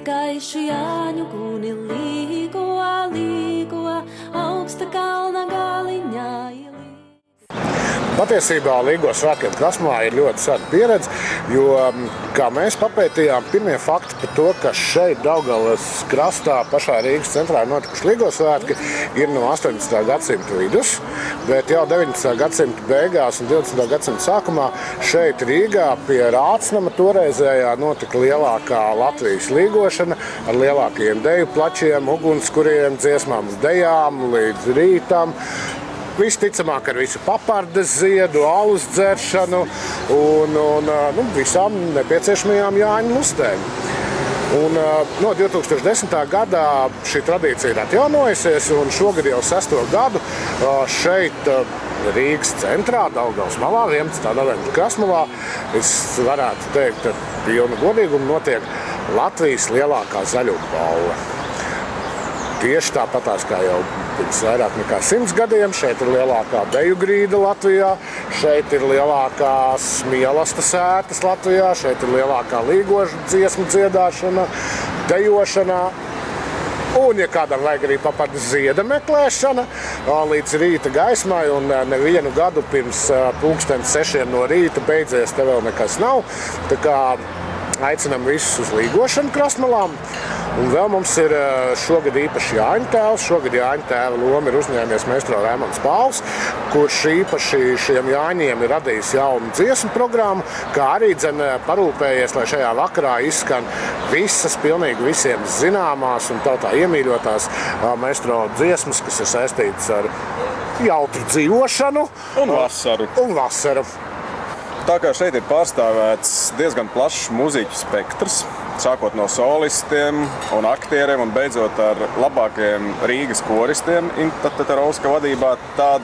gaišu Jāņu guni līgo, augsta kalna galiņā ielī. Patiesībā Līgo svētkiem Krasmalā ir ļoti sena pieredze, jo, kā mēs papētījām, pirmie fakti par to, ka šeit Daugavas krastā, pašā Rīgas centrā ir notikuši Līgo svētki, ir no 18. gadsimta vidus, bet jau 19. gadsimta beigās un 20. gadsimta sākumā šeit Rīgā pie Rācnama toreizējā notika lielākā Latvijas līgošana ar lielākajiem deju plačiem, ugunskuriem, dziesmām un dejām līdz rītam. Visticamāk ar visu papardes ziedu, alus dzeršanu un visām nepieciešamajām Jāņu lustēm. Un, no 2010. gadā šī tradīcija ir atjaunojusies, un šogad jau 6. gadu šeit Rīgas centrā, Daugavas malā, 11. novembra Krasmalā, es varētu teikt, ar pilnu godīgumu notiek Latvijas lielākā zaļuma balle. Tieši tāpatās kā jau pirms vairāk nekā 100 gadiem. Šeit ir lielākā deju grīda Latvijā, šeit ir lielākās mīlestas ētas Latvijā, šeit ir lielākā līgoša dziesmu dziedāšana, dejošana. Un, ja kādam vajag arī papardes zieda meklēšana līdz rīta gaismai, un nevienu gadu pirms 6:00 no rīta beidzies, te vēl nekas nav. Tā kā aicinām visus uz līgošanu Krasmalām. Un vēl mums ir šogad īpaši Jāņu tēvs. Šogad Jāņu tēva lomu ir uzņēmies maestro Raimonds Pauls, kurš īpaši šiem Jāņiem ir radījis jaunu dziesmu programmu, kā arī parūpējies, lai šajā vakarā izskan visas, pilnīgi visiem zināmās un tautā iemīļotās maestro dziesmas, kas ir saistītas ar jautru dzīvošanu un vasaru. Tā kā šeit ir pārstāvēts diezgan plašs mūziķu spektrs, sākot no solistiem un aktieriem un beidzot ar labākajiem Rīgas koristiem Tatarauska vadībā, tad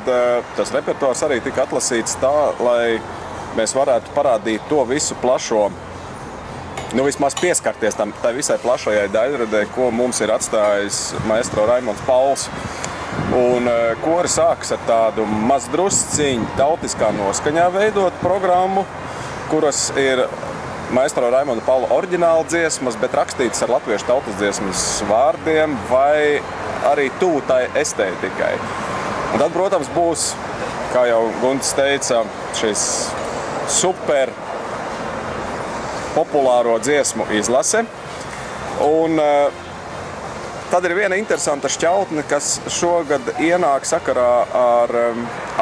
tas repertuārs arī tika atlasīts tā, lai mēs varētu parādīt to visu plašo, vismaz pieskarties tai visai plašajai daļradē, ko mums ir atstājis maestro Raimonds Pauls. Un kori sākas ar tādu mazdrusciņu tautiskā noskaņā veidot programmu, kuras ir maestro Raimonda Paula oriģināla dziesmas, bet rakstītas ar latviešu tautas dziesmas vārdiem vai arī tuvu tai estētikai. Un tad, protams, būs, kā jau Guntis teica, šis super populāro dziesmu izlase. Un tad ir viena interesanta šķautne, kas šogad ienāk sakarā ar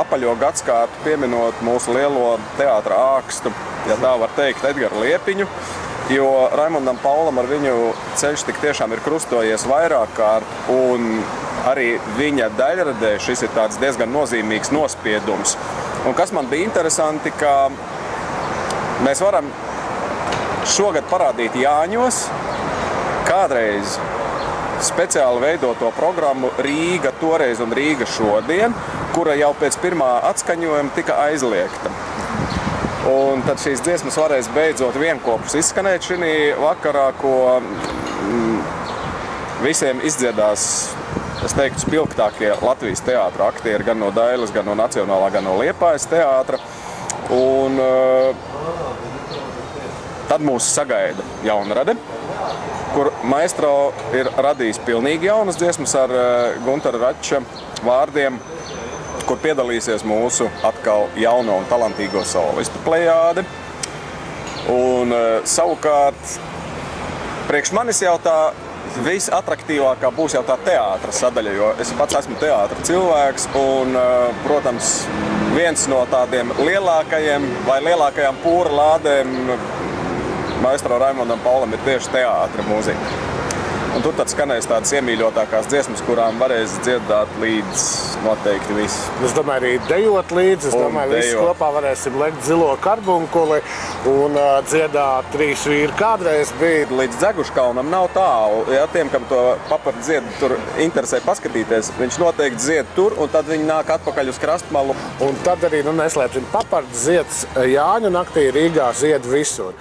apaļo gadskārtu pieminot mūsu lielo teātra ākstu, ja tā var teikt, Edgaru Liepiņu, jo Raimondam Paulam ar viņu ceļš tik tiešām ir krustojies vairāk kārt, un arī viņa daļradē šis ir tāds diezgan nozīmīgs nospiedums. Un kas man bija interesanti, ka mēs varam šogad parādīt Jāņos kādreiz speciāli veidoto programmu Rīga toreiz un Rīga šodien, kura jau pēc pirmā atskaņojuma tika aizliegta. Un tad šīs dziesmas varēs beidzot vienkopus izskanēt šī vakarā, ko visiem izdziedās, es teiktu, spilgtākie Latvijas teātra aktieri, gan no Dailes, gan no Nacionālā, gan no Liepājas teātra. Un tad mūs sagaida jaunrade, kur maestro ir radījis pilnīgi jaunas dziesmas ar Guntara Rača vārdiem, kur piedalīsies mūsu atkal jauno un talantīgo solistu plejāde. Un savukārt, priekš manis jau tā visatraktīvākā būs jau tā teātra sadaļa, jo es pats esmu teātra cilvēks un, protams, viens no tādiem lielākajām pūra lādēm maestro Raimondam Paulam ir tieši teātra mūzika. Un tur tad skanēs tādas iemīļotākās dziesmas, kurām varēs dziedāt līdz noteikti visi. Es domāju, arī dejot līdzi. Es domāju, visi kopā varēsim lekt zilo karbunkuli un dziedāt Trīs vīri kādreiz bija. Līdz Dzeguškalnam nav tālu. Ja tiem, kam to papardu ziedu tur interesē paskatīties, viņš noteikti zied tur, un tad viņi nāk atpakaļ uz Krastmalu. Un tad arī, neslēpsim, papardu zieds Jāņu naktī Rīgā zied visur.